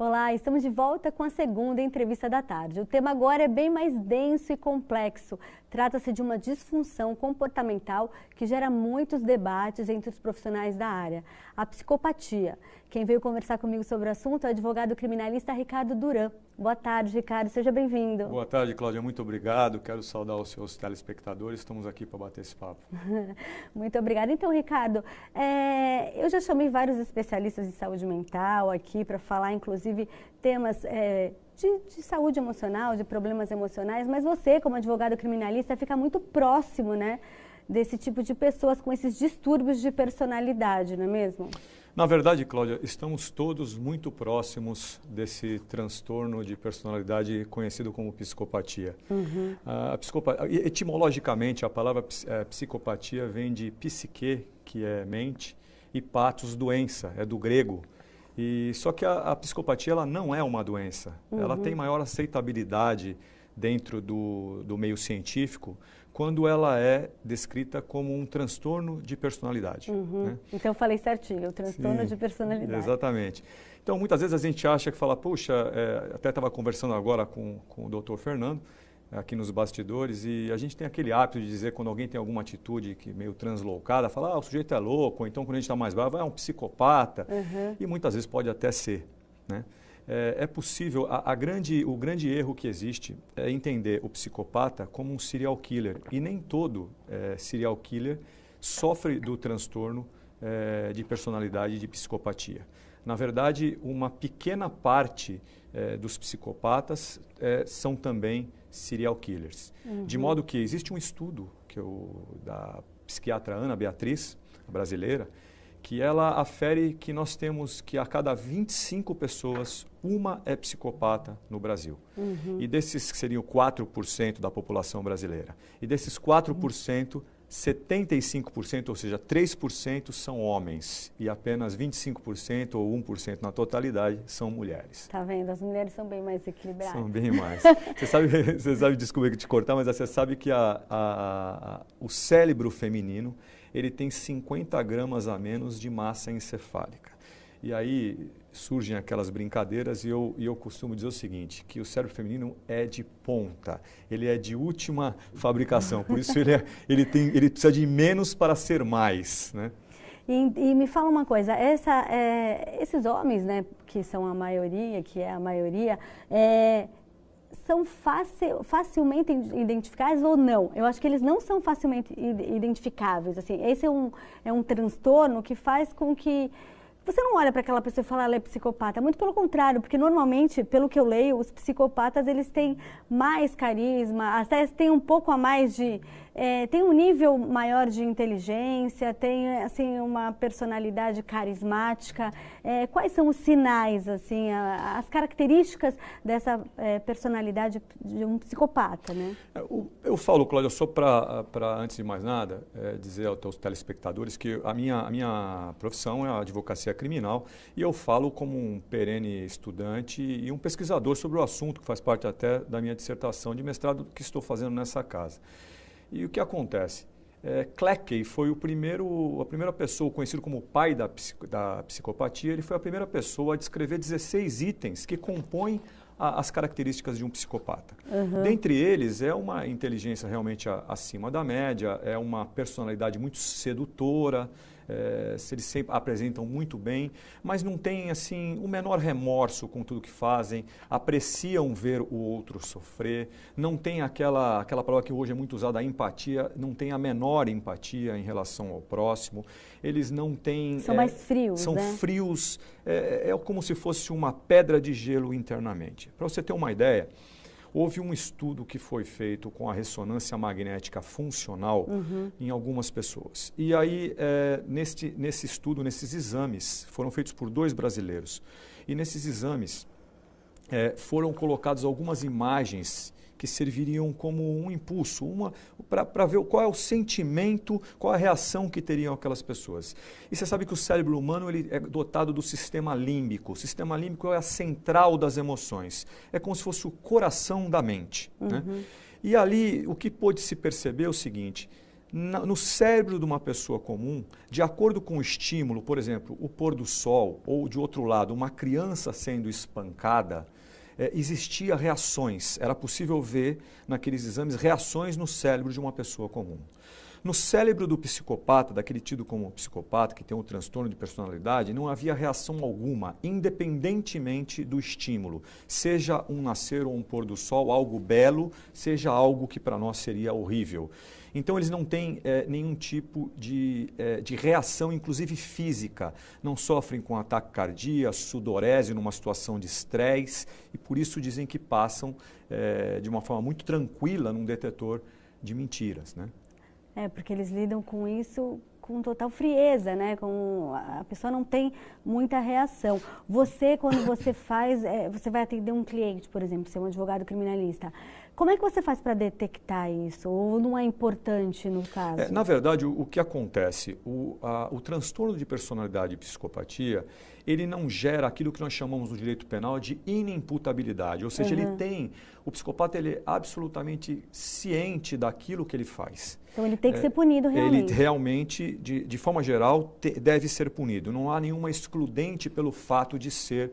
Olá, estamos de volta com a segunda entrevista da tarde. O tema agora é bem mais denso e complexo. Trata-se de uma disfunção comportamental que gera muitos debates entre os profissionais da área. A psicopatia. Quem veio conversar comigo sobre o assunto é o advogado criminalista Ricardo Duran. Boa tarde, Ricardo. Seja bem-vindo. Boa tarde, Cláudia. Muito obrigado. Quero saudar os seus telespectadores. Estamos aqui para bater esse papo. Muito obrigada. Então, Ricardo, eu já chamei vários especialistas em saúde mental aqui para falar, inclusive, temas de saúde emocional, de problemas emocionais, mas você, como advogado criminalista, fica muito próximo, né, desse tipo de pessoas com esses distúrbios de personalidade, não é mesmo? Na verdade, Cláudia, estamos todos muito próximos desse transtorno de personalidade conhecido como psicopatia. Uhum. Etimologicamente, a palavra psicopatia vem de psique, que é mente, e pathos, doença, é do grego. Só que a psicopatia ela não é uma doença. Uhum. Ela tem maior aceitabilidade dentro do meio científico quando ela é descrita como um transtorno de personalidade. Uhum. Né? Então eu falei certinho, o transtorno de personalidade. Exatamente. Então muitas vezes a gente acha que fala, puxa, até estava conversando agora com o Dr. Fernando, aqui nos bastidores, e a gente tem aquele hábito de dizer quando alguém tem alguma atitude que meio translocada, falar, o sujeito é louco, ou então quando a gente está mais bravo, é um psicopata, e muitas vezes pode até ser, né? É possível, o grande erro que existe é entender o psicopata como um serial killer, e nem todo serial killer sofre do transtorno de personalidade de psicopatia. Na verdade, uma pequena parte dos psicopatas são também serial killers. Uhum. De modo que existe um estudo da psiquiatra Ana Beatriz, brasileira, que ela afere que nós temos que a cada 25 pessoas, uma é psicopata no Brasil. Uhum. E desses que seriam 4% da população brasileira. E desses 4%, 75%, ou seja, 3% são homens. E apenas 25% ou 1% na totalidade são mulheres. Tá vendo? As mulheres são bem mais equilibradas. São bem mais. Você sabe, desculpa te cortar, mas você sabe que o cérebro feminino ele tem 50 gramas a menos de massa encefálica. E aí surgem aquelas brincadeiras e eu costumo dizer o seguinte, que o cérebro feminino é de ponta, ele é de última fabricação, por isso ele precisa de menos para ser mais, né? E me fala uma coisa, esses homens, né, que são a maioria, são facilmente identificáveis ou não? Eu acho que eles não são facilmente identificáveis. Assim, esse é um transtorno que faz com que você não olha para aquela pessoa e fala, ela é psicopata. Muito pelo contrário, porque normalmente, pelo que eu leio, os psicopatas eles têm mais carisma, até têm um pouco a mais tem um nível maior de inteligência, tem assim uma personalidade carismática. Quais são os sinais, assim, as características dessa personalidade de um psicopata, né? Eu falo, Cláudia, só para antes de mais nada, dizer aos teus telespectadores que a minha profissão é a advocacia criminal e eu falo como um perene estudante e um pesquisador sobre o assunto, que faz parte até da minha dissertação de mestrado que estou fazendo nessa casa. E o que acontece? Cleckley foi a primeira pessoa, conhecido como o pai da psicopatia, ele foi a primeira pessoa a descrever 16 itens que compõem as características de um psicopata. Uhum. Dentre eles, é uma inteligência realmente acima da média, é uma personalidade muito sedutora, eles sempre apresentam muito bem, mas não têm assim, o menor remorso com tudo que fazem, apreciam ver o outro sofrer, não tem aquela palavra que hoje é muito usada, a empatia, não tem a menor empatia em relação ao próximo, eles não têm... São mais frios, são né? frios, é como se fosse uma pedra de gelo internamente. Para você ter uma ideia, houve um estudo que foi feito com a ressonância magnética funcional em algumas pessoas. E aí, nesse estudo, nesses exames, foram feitos por 2 brasileiros. E nesses exames foram colocadas algumas imagens que serviriam como um impulso, para ver qual é o sentimento, qual a reação que teriam aquelas pessoas. E você sabe que o cérebro humano ele é dotado do sistema límbico. O sistema límbico é a central das emoções. É como se fosse o coração da mente. Né? E ali, o que pôde se perceber é o seguinte, No cérebro de uma pessoa comum, de acordo com o estímulo, por exemplo, o pôr do sol, ou de outro lado, uma criança sendo espancada, existia reações, era possível ver naqueles exames reações no cérebro de uma pessoa comum. No cérebro do psicopata, daquele tido como psicopata, que tem um transtorno de personalidade, não havia reação alguma, independentemente do estímulo. Seja um nascer ou um pôr do sol, algo belo, seja algo que para nós seria horrível. Então, eles não têm nenhum tipo de reação, inclusive física. Não sofrem com ataque cardíaco, sudorese numa situação de estresse, e por isso dizem que passam de uma forma muito tranquila num detetor de mentiras, né? Porque eles lidam com isso com total frieza, né? A pessoa não tem muita reação. Você, quando você faz, você vai atender um cliente, por exemplo, você é um advogado criminalista. Como é que você faz para detectar isso? Ou não é importante no caso? Na verdade, o que acontece? O transtorno de personalidade e psicopatia, ele não gera aquilo que nós chamamos no direito penal de inimputabilidade. Ou seja, o psicopata ele é absolutamente ciente daquilo que ele faz. Então ele tem que ser punido realmente. Ele realmente, de forma geral, deve ser punido. Não há nenhuma excludente pelo fato de ser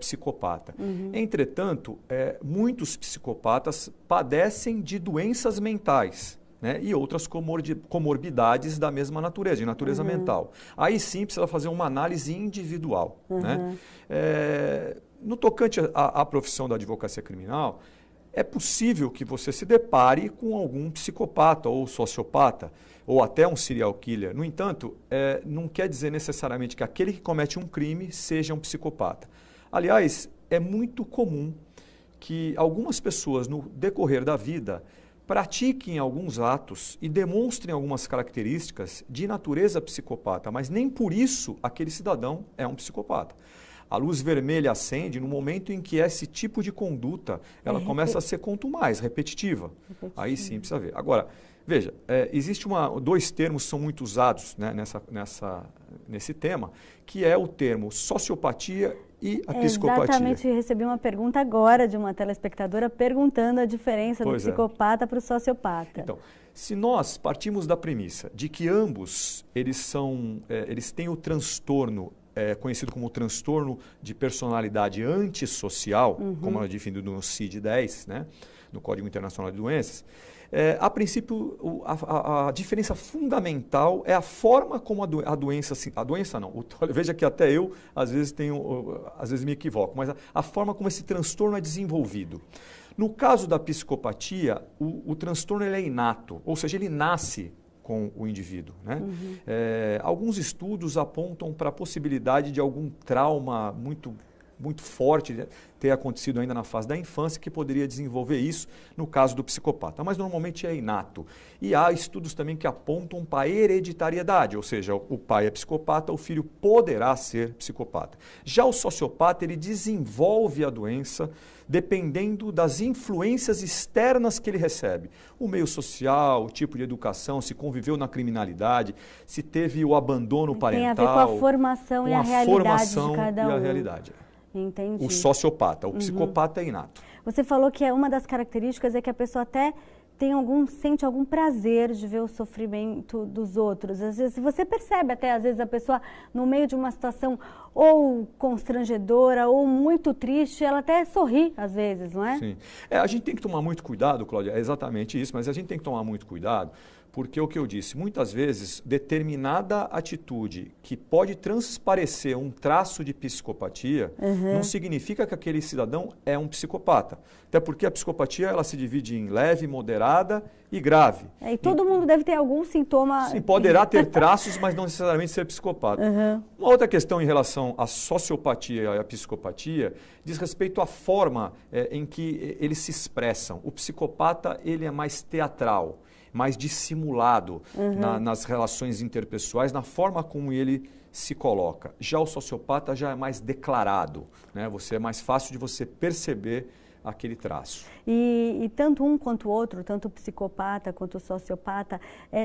psicopata. Entretanto, muitos psicopatas padecem de doenças mentais, né, e outras comorbidades da mesma natureza, de natureza mental. Aí sim precisa fazer uma análise individual. Né? No tocante à profissão da advocacia criminal, é possível que você se depare com algum psicopata ou sociopata, ou até um serial killer. No entanto, não quer dizer necessariamente que aquele que comete um crime seja um psicopata. Aliás, é muito comum que algumas pessoas, no decorrer da vida, pratiquem alguns atos e demonstrem algumas características de natureza psicopata, mas nem por isso aquele cidadão é um psicopata. A luz vermelha acende no momento em que esse tipo de conduta ela começa a ser quanto mais repetitiva. Aí sim precisa ver. Agora, veja, existe dois termos que são muito usados, né, nesse tema, que é o termo sociopatia e a psicopatia. Exatamente, recebi uma pergunta agora de uma telespectadora perguntando a diferença do psicopata para o sociopata. Então, se nós partimos da premissa de que ambos eles têm o transtorno conhecido como transtorno de personalidade antissocial, como é definido no CID-10, né, no Código Internacional de Doenças, a princípio, a diferença fundamental é a forma como a doença, veja que até eu, às vezes me equivoco, mas a forma como esse transtorno é desenvolvido. No caso da psicopatia, o transtorno ele é inato, ou seja, ele nasce com o indivíduo. Né? Alguns estudos apontam para a possibilidade de algum trauma muito forte ter acontecido ainda na fase da infância que poderia desenvolver isso no caso do psicopata, mas normalmente é inato. E há estudos também que apontam para a hereditariedade, ou seja, o pai é psicopata, o filho poderá ser psicopata. Já o sociopata, ele desenvolve a doença dependendo das influências externas que ele recebe. O meio social, o tipo de educação, se conviveu na criminalidade, se teve o abandono parental. Tem a ver com a formação e a realidade de cada um. E a realidade. Entendi. O sociopata, o psicopata é inato. Você falou que uma das características é que a pessoa até sente algum prazer de ver o sofrimento dos outros. Às vezes, você percebe até, às vezes, a pessoa no meio de uma situação ou constrangedora ou muito triste, ela até sorri, às vezes, não é? Sim. A gente tem que tomar muito cuidado, Cláudia, é exatamente isso, mas a gente tem que tomar muito cuidado, porque o que eu disse, muitas vezes, determinada atitude que pode transparecer um traço de psicopatia, não significa que aquele cidadão é um psicopata. Até porque a psicopatia ela se divide em leve, moderada e grave. E todo mundo deve ter algum sintoma. Sim, poderá ter traços, mas não necessariamente ser psicopata. Uma outra questão em relação à sociopatia e à psicopatia diz respeito à forma em que eles se expressam. O psicopata ele é mais teatral, mais dissimulado nas relações interpessoais, na forma como ele se coloca. Já o sociopata já é mais declarado, né? É mais fácil de você perceber aquele traço. E tanto um quanto o outro, tanto o psicopata quanto o sociopata,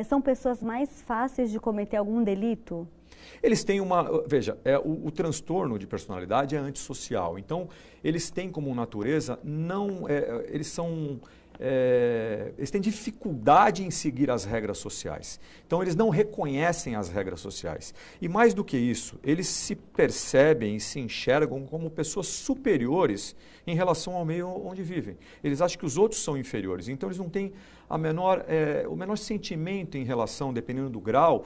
são pessoas mais fáceis de cometer algum delito? Eles têm veja, o transtorno de personalidade é antissocial, então eles têm como natureza, eles são eles têm dificuldade em seguir as regras sociais. Então, eles não reconhecem as regras sociais. E mais do que isso, eles se percebem e se enxergam como pessoas superiores em relação ao meio onde vivem. Eles acham que os outros são inferiores. Então, eles não têm o menor sentimento em relação, dependendo do grau,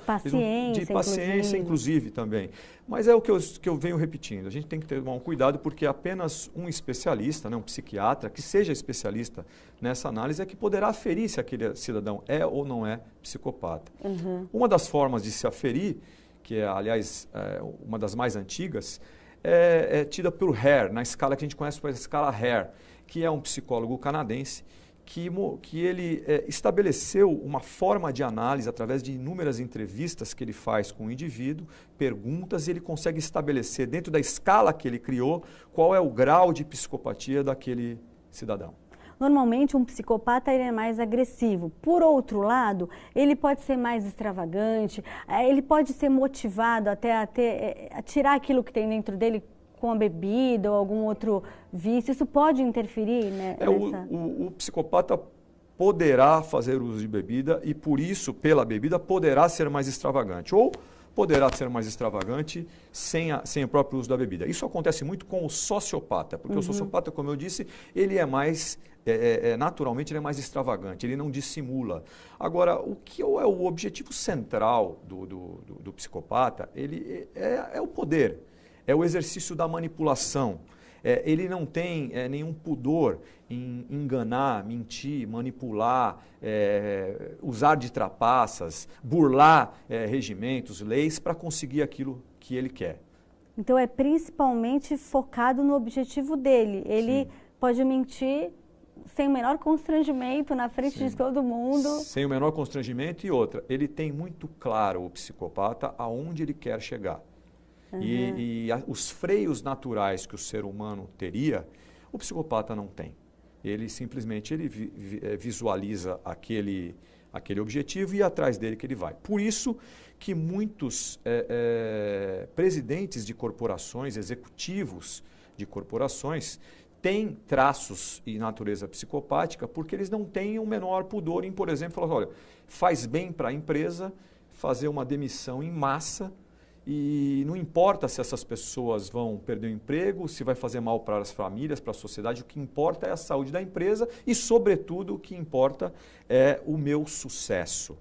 de paciência, inclusive também. Mas é o que eu venho repetindo. A gente tem que ter um cuidado, porque apenas um especialista, né, um psiquiatra, que seja especialista nessa análise, é que poderá aferir se aquele cidadão é ou não é psicopata. Uma das formas de se aferir, que é, aliás, uma das mais antigas, é tida pelo Hare, na escala que a gente conhece como a escala Hare, que é um psicólogo canadense, que ele estabeleceu uma forma de análise através de inúmeras entrevistas que ele faz com o indivíduo, perguntas, e ele consegue estabelecer, dentro da escala que ele criou, qual é o grau de psicopatia daquele cidadão. Normalmente, um psicopata ele é mais agressivo. Por outro lado, ele pode ser mais extravagante, ele pode ser motivado até a tirar aquilo que tem dentro dele com a bebida ou algum outro vício. Isso pode interferir, né? O psicopata poderá fazer uso de bebida e, por isso, pela bebida, poderá ser mais extravagante. Ou poderá ser mais extravagante sem o próprio uso da bebida. Isso acontece muito com o sociopata, porque o sociopata, como eu disse, ele é mais, naturalmente, ele é mais extravagante, ele não dissimula. Agora, o que é o objetivo central do psicopata? Ele é o poder. É o exercício da manipulação. Ele não tem nenhum pudor em enganar, mentir, manipular, usar de trapaças, burlar regimentos, leis para conseguir aquilo que ele quer. Então é principalmente focado no objetivo dele. Ele pode mentir sem o menor constrangimento na frente de todo mundo. Sem o menor constrangimento. E outra, ele tem muito claro, o psicopata, aonde ele quer chegar. E os freios naturais que o ser humano teria, o psicopata não tem. Ele simplesmente visualiza aquele objetivo e atrás dele que ele vai. Por isso que muitos presidentes de corporações, executivos de corporações, têm traços e natureza psicopática, porque eles não têm o menor pudor em, por exemplo, falar, olha, faz bem para a empresa fazer uma demissão em massa. E não importa se essas pessoas vão perder o emprego, se vai fazer mal para as famílias, para a sociedade, o que importa é a saúde da empresa e, sobretudo, o que importa é o meu sucesso.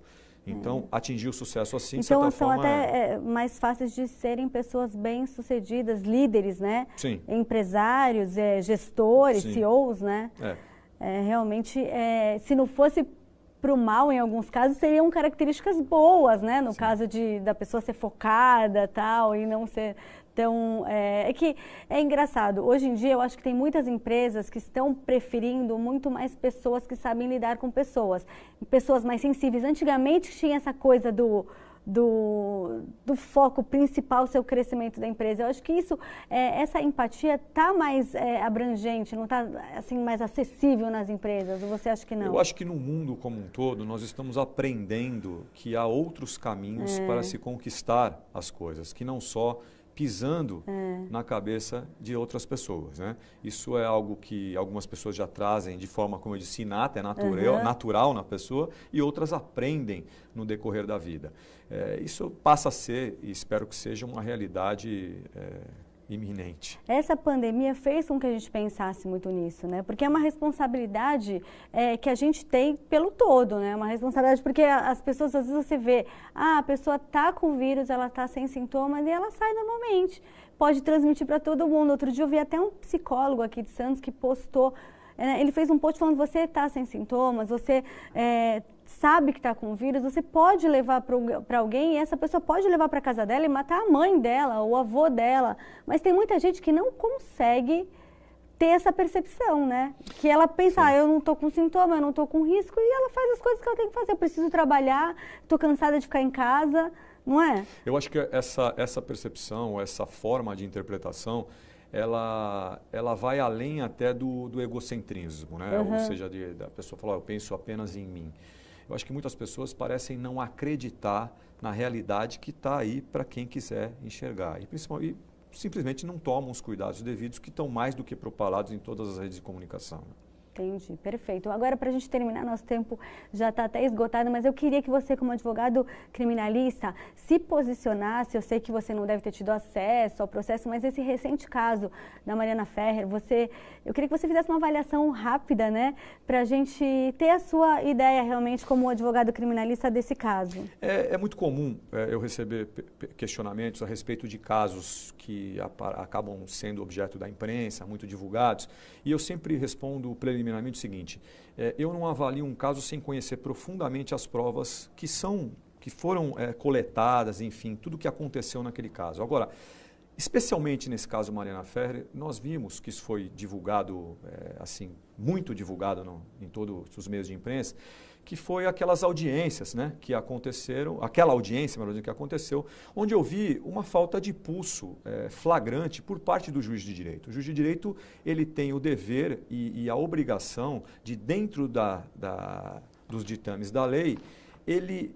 Então, atingir o sucesso assim, de certa forma... Então, são até mais fáceis de serem pessoas bem-sucedidas, líderes, né? Sim. Empresários, gestores, Sim. CEOs, né? Realmente, se não fosse para o mal, em alguns casos, seriam características boas, né? No caso da pessoa ser focada, tal, e não ser tão... que é engraçado. Hoje em dia, eu acho que tem muitas empresas que estão preferindo muito mais pessoas que sabem lidar com pessoas. Pessoas mais sensíveis. Antigamente, tinha essa coisa do foco principal ser o crescimento da empresa. Eu acho que essa empatia está mais abrangente, não está assim, mais acessível nas empresas, ou você acha que não? Eu acho que no mundo como um todo nós estamos aprendendo que há outros caminhos para se conquistar as coisas, que não só pisando na cabeça de outras pessoas, né? Isso é algo que algumas pessoas já trazem de forma, como eu disse, inata, natural na pessoa, e outras aprendem no decorrer da vida. Isso passa a ser, e espero que seja, uma realidade iminente. Essa pandemia fez com que a gente pensasse muito nisso, né? Porque é uma responsabilidade que a gente tem pelo todo, né? Uma responsabilidade porque as pessoas, às vezes você vê, a pessoa está com vírus, ela está sem sintomas e ela sai normalmente. Pode transmitir para todo mundo. Outro dia eu vi até um psicólogo aqui de Santos que postou, ele fez um post falando, você está sem sintomas, você sabe que está com vírus, você pode levar para alguém e essa pessoa pode levar para casa dela e matar a mãe dela, o avô dela. Mas tem muita gente que não consegue ter essa percepção, né? Que ela pensa, eu não estou com sintoma, eu não estou com risco, e ela faz as coisas que ela tem que fazer. Eu preciso trabalhar, estou cansada de ficar em casa, não é? Eu acho que essa percepção, essa forma de interpretação, ela vai além até do egocentrismo, né? Ou seja, da pessoa falar, eu penso apenas em mim. Eu acho que muitas pessoas parecem não acreditar na realidade que está aí para quem quiser enxergar. E simplesmente não tomam os cuidados devidos, que estão mais do que propalados em todas as redes de comunicação. Entendi, perfeito. Agora, para a gente terminar, nosso tempo já está até esgotado, mas eu queria que você, como advogado criminalista, se posicionasse. Eu sei que você não deve ter tido acesso ao processo, mas esse recente caso da Mariana Ferrer, eu queria que você fizesse uma avaliação rápida, né, para a gente ter a sua ideia realmente como advogado criminalista desse caso. É muito comum eu receber questionamentos a respeito de casos que acabam sendo objeto da imprensa, muito divulgados, e eu sempre respondo preliminarmente o seguinte: eu não avalio um caso sem conhecer profundamente as provas que foram coletadas, enfim, tudo o que aconteceu naquele caso. Agora, especialmente nesse caso Mariana Ferrer, nós vimos que isso foi divulgado, assim, muito divulgado em todos os meios de imprensa, que foi aquelas audiências, né, que aconteceram, aquela audiência, melhor dizendo, que aconteceu, onde eu vi uma falta de pulso flagrante por parte do juiz de direito. O juiz de direito, ele tem o dever e a obrigação de, dentro dos ditames da lei, ele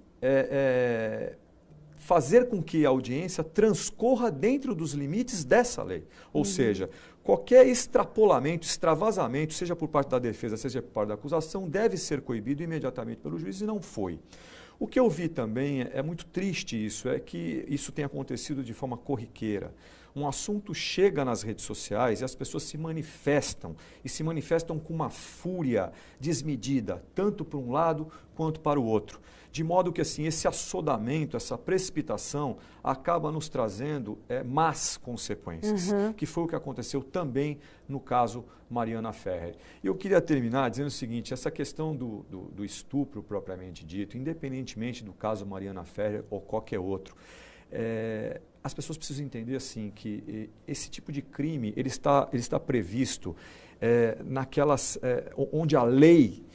fazer com que a audiência transcorra dentro dos limites dessa lei. Ou seja, qualquer extrapolamento, extravasamento, seja por parte da defesa, seja por parte da acusação, deve ser coibido imediatamente pelo juiz, e não foi. O que eu vi também, é muito triste isso, é que isso tem acontecido de forma corriqueira. Um assunto chega nas redes sociais e as pessoas se manifestam, e se manifestam com uma fúria desmedida, tanto para um lado quanto para o outro. De modo que, assim, esse assodamento, essa precipitação acaba nos trazendo más consequências, que foi o que aconteceu também no caso Mariana Ferrer. E eu queria terminar dizendo o seguinte: essa questão do estupro propriamente dito, independentemente do caso Mariana Ferrer ou qualquer outro, as pessoas precisam entender assim que esse tipo de crime ele está previsto onde a lei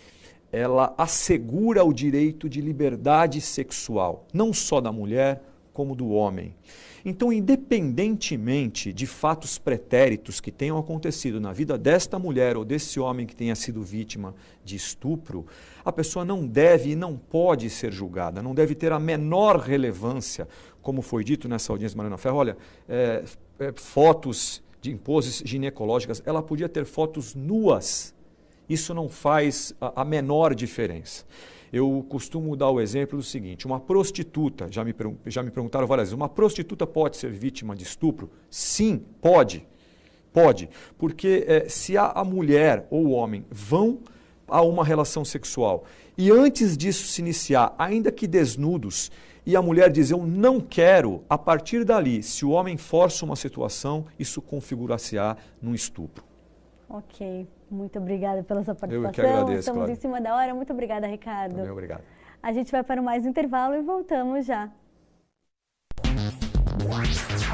ela assegura o direito de liberdade sexual, não só da mulher, como do homem. Então, independentemente de fatos pretéritos que tenham acontecido na vida desta mulher ou desse homem que tenha sido vítima de estupro, a pessoa não deve e não pode ser julgada, não deve ter a menor relevância, como foi dito nessa audiência de Mariana Ferrer. Olha, fotos de poses ginecológicas, ela podia ter fotos nuas. Isso não faz a menor diferença. Eu costumo dar o exemplo do seguinte: uma prostituta, já me perguntaram várias vezes, uma prostituta pode ser vítima de estupro? Sim, pode. Pode, porque se a mulher ou o homem vão a uma relação sexual e antes disso se iniciar, ainda que desnudos, e a mulher diz eu não quero, a partir dali, se o homem força uma situação, isso configurar-se-á num estupro. Ok, muito obrigada pela sua participação. Eu que agradeço, Estamos Cláudia. em cima da hora. Muito obrigada, Ricardo. Também obrigado. A gente vai para mais um intervalo e voltamos já.